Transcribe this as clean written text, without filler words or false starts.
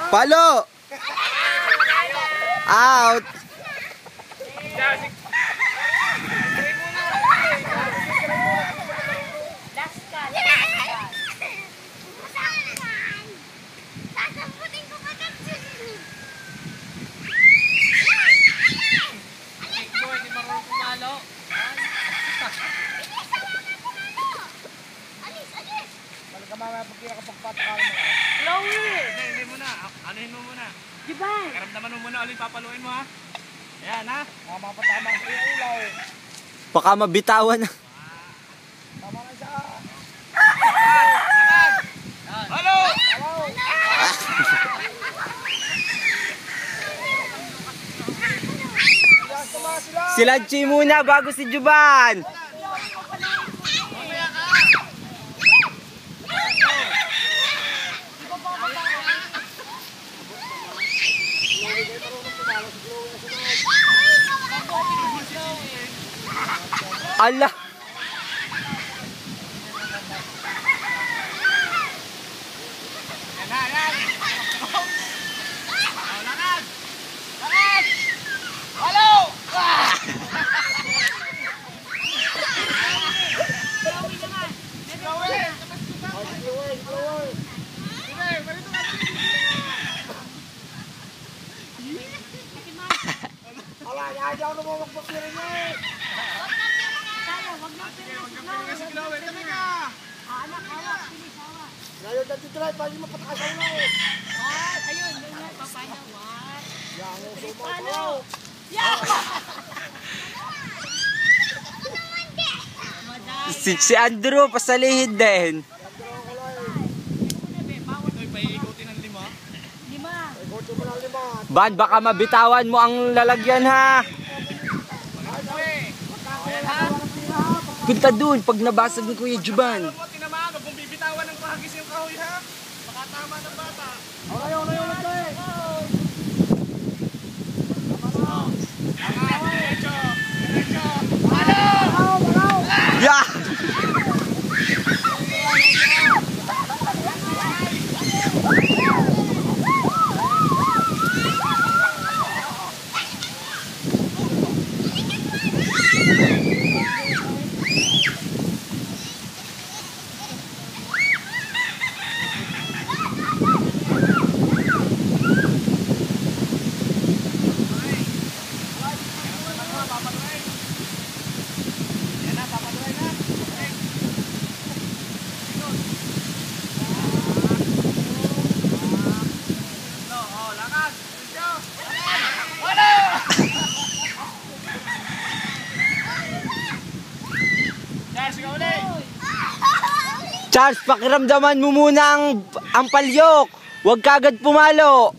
Palo! Out! Hindi mo na. Anuhin mo muna. Diba? Karamdaman mo muna ulit. Papaluin mo ha. Ayan ha. Mapapatama ko yung ulaw. Baka mabitawan na. Tama na siya. Halo! Si Lanchi muna bago si Juban. Allah. Ngayon natin try, pwede mapatakas ang ulo. Ayun, doon nga, papanya. What? Yan, sumaw. Si Andrew pasalihid din. Ito'y paiikutin ng 5. Ikotin mo ng 5. Ban, baka mabitawan mo ang lalagyan ha. Punta dun pag nabasag ni Kuya Juban. Tinamaan, kung bibitawan ng pahagis yung kahoy ha. Baka tama ng bata. Ayaw. Yeah! Charles, pakiramdaman mo muna ang palyok. Huwag kagad pumalo.